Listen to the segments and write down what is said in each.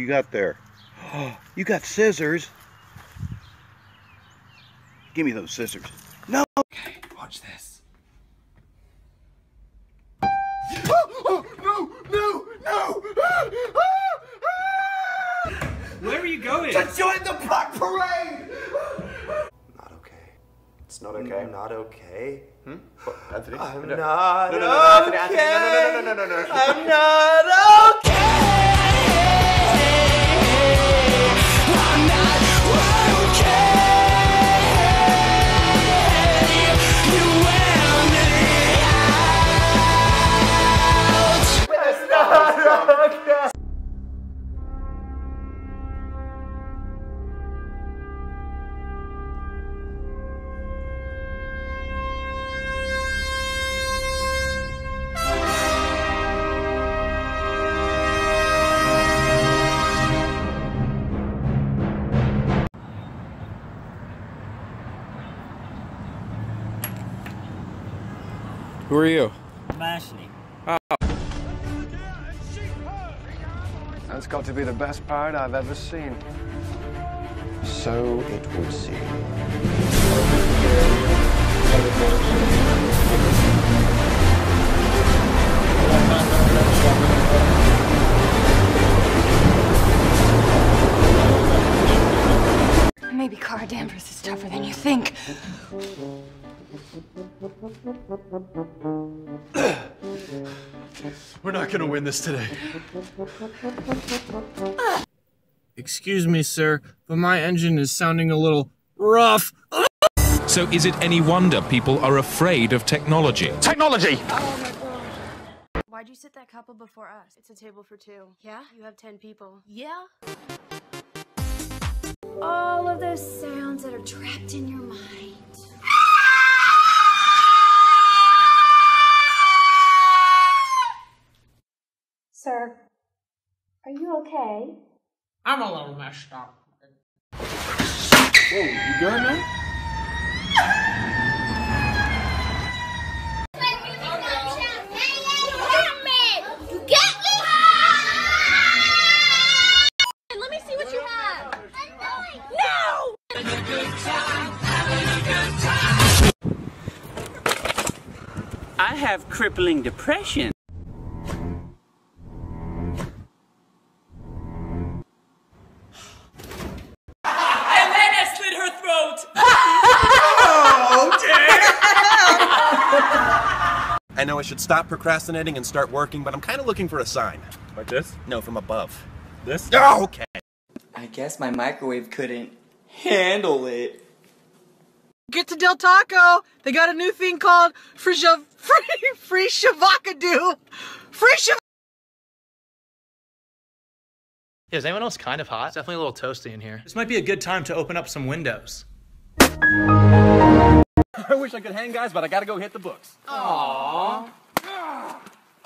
you got there? You got scissors. Give me those scissors. No. Okay, watch this. No! Where are you going? To join the Black Parade! Not okay. It's not okay. I'm not okay. What, Anthony? I'm no. not no, okay. Anthony, no. I'm not okay. I'm not okay. You wear me out. It's not okay. Who are you? I'm Ashley. Oh. That's got to be the best parade I've ever seen. So it would seem. Maybe Cara Danvers is tougher than you think. We're not gonna win this today. Excuse me, sir, but my engine is sounding a little rough. So is it any wonder people are afraid of technology? Technology! Oh my god. Why'd you sit that couple before us? It's a table for two. Yeah? You have 10 people. Yeah? All of those sounds that are trapped in your mind. Sir, are you okay? I'm a little messed up. Whoa, you good, man? Let me see what you have. No! I have crippling depression. And then I slit her throat! I know I should stop procrastinating and start working, but I'm kind of looking for a sign. Like this? No, from above. This? Oh, okay. I guess my microwave couldn't handle it. Get to Del Taco. They got a new thing called free shavacadoo. Free shav. Yeah, is anyone else kind of hot? It's definitely a little toasty in here. This might be a good time to open up some windows. I wish I could hang, guys, but I gotta go hit the books. Aww.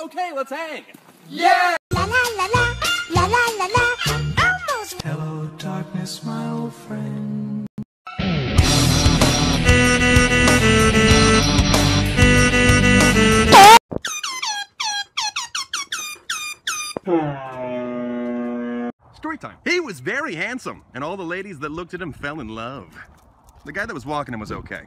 Okay, let's hang. Yeah! La la la la, la la la la. Almost. Hello, darkness, my old friend. Story time. He was very handsome, and all the ladies that looked at him fell in love. The guy that was walking him was okay.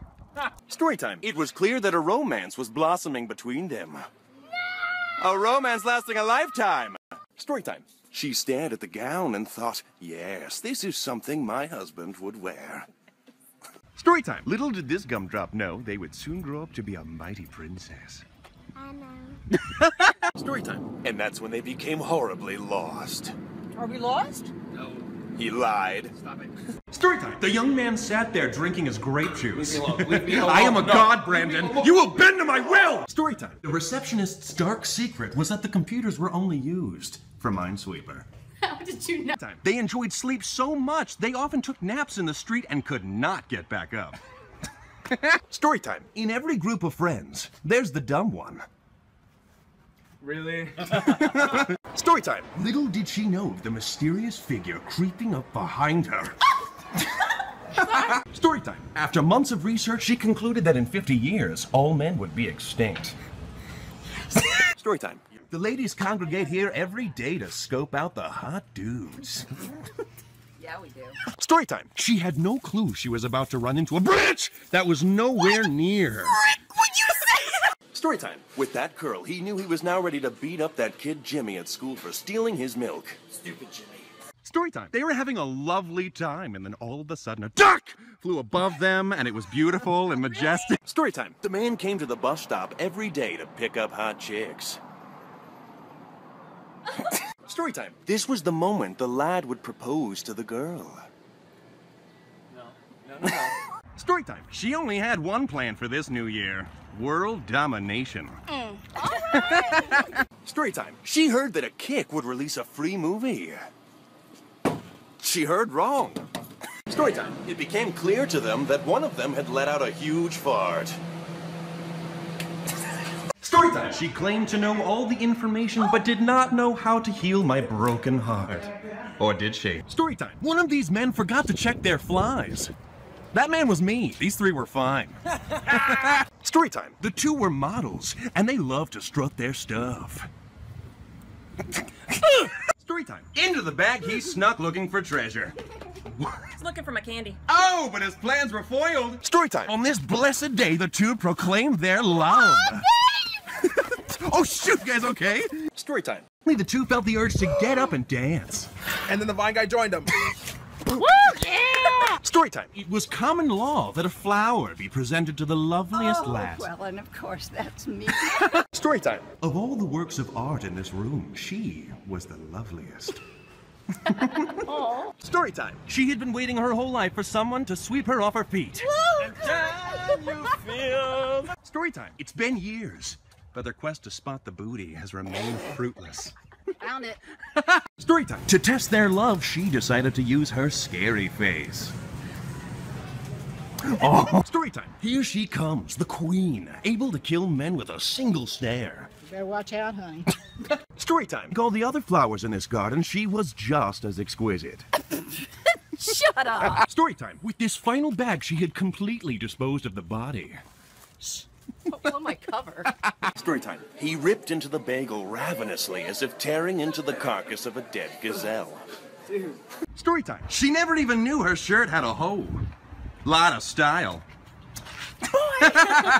Story time. It was clear that a romance was blossoming between them. No! A romance lasting a lifetime. Story time. She stared at the gown and thought, yes, this is something my husband would wear. Story time. Little did this gumdrop know they would soon grow up to be a mighty princess. I know. Story time. And that's when they became horribly lost. Are we lost? No. He lied. Stop it. Story time. The young man sat there drinking his grape juice. Leave me alone. Leave me alone. I am a No. god, Brandon. You will bend to my will! Story time. The receptionist's dark secret was that the computers were only used for Minesweeper. How did you know? They enjoyed sleep so much, they often took naps in the street and could not get back up. Story time. In every group of friends, there's the dumb one. Really? Story time. Little did she know of the mysterious figure creeping up behind her. Story time. After months of research, she concluded that in 50 years, all men would be extinct. Story time. The ladies congregate here every day to scope out the hot dudes. Yeah, we do. Story time. She had no clue she was about to run into a bridge that was nowhere near her. What'd you say? Story time. With that curl, he knew he was now ready to beat up that kid Jimmy at school for stealing his milk. Stupid Jimmy. Story time. They were having a lovely time, and then all of a sudden a duck flew above them, and it was beautiful and majestic. Story time. The man came to the bus stop every day to pick up hot chicks. Story time. This was the moment the lad would propose to the girl. No. Story time. She only had one plan for this new year. World domination. Story time. She heard that a kick would release a free movie. She heard wrong. Story time. It became clear to them that one of them had let out a huge fart. Story time. She claimed to know all the information, but did not know how to heal my broken heart. Or did she? Story time. One of these men forgot to check their flies. That man was me. These three were fine. Story time. The two were models, and they loved to strut their stuff. Story time. Into the bag he snuck looking for treasure. He's looking for my candy. Oh, but his plans were foiled. Story time. On this blessed day, the two proclaimed their love. Oh, shoot, you guys okay? Story time. The two felt the urge to get up and dance. And then the Vine guy joined them. Woo, yeah! Story time. It was common law that a flower be presented to the loveliest lass. Well, and of course, that's me. Story time. Of all the works of art in this room, she was the loveliest. Story time. She had been waiting her whole life for someone to sweep her off her feet. Woo! And you feel... Story time. It's been years, but their quest to spot the booty has remained fruitless. Found it. Story time. To test their love, she decided to use her scary face. Oh. Story time. Here she comes, the queen, able to kill men with a single stare. You better watch out, honey. Story time. Like all the other flowers in this garden, she was just as exquisite. Shut up. Story time. With this final bag, she had completely disposed of the body. Oh, my cover. Story time. He ripped into the bagel ravenously as if tearing into the carcass of a dead gazelle. Dude. Story time. She never even knew her shirt had a hole. Lot of style.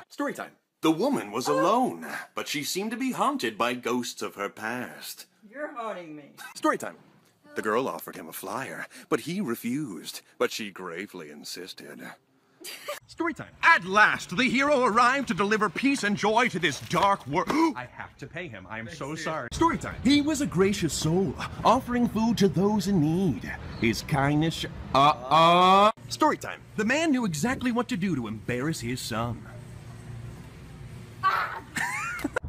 Story time. The woman was alone, but she seemed to be haunted by ghosts of her past. You're haunting me. Story time. The girl offered him a flyer, but he refused, but she gravely insisted. Story time. At last, the hero arrived to deliver peace and joy to this dark world. I have to pay him. I am so sorry. Story time. He was a gracious soul, offering food to those in need. His kindness... Story time. The man knew exactly what to do to embarrass his son.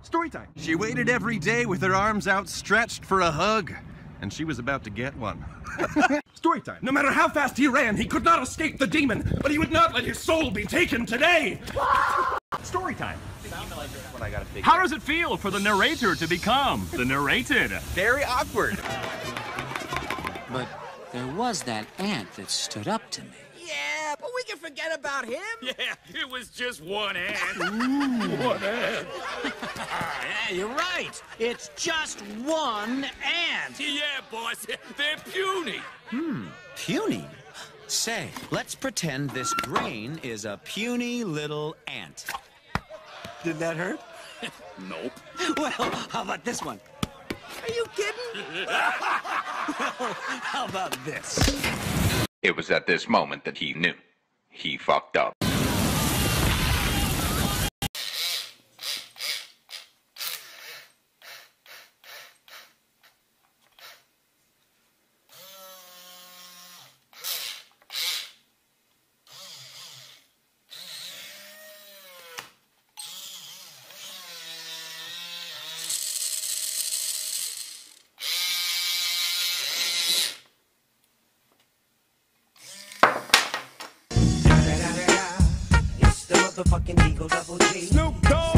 Story time. She waited every day with her arms outstretched for a hug, and she was about to get one. Story time. No matter how fast he ran, he could not escape the demon, but he would not let his soul be taken today. Story time. How does it feel for the narrator to become the narrated? Very awkward. But there was that ant that stood up to me. Yeah, but we can forget about him. Yeah, it was just one ant. One ant. Yeah, you're right. It's just one ant. Yeah, boss, they're puny. Puny? Say, let's pretend this grain is a puny little ant. Did that hurt? Nope. Well, how about this one? Are you kidding? Well, how about this? It was at this moment that he knew. He fucked up. It's the motherfucking Eagle Double G. Snoop Dogg.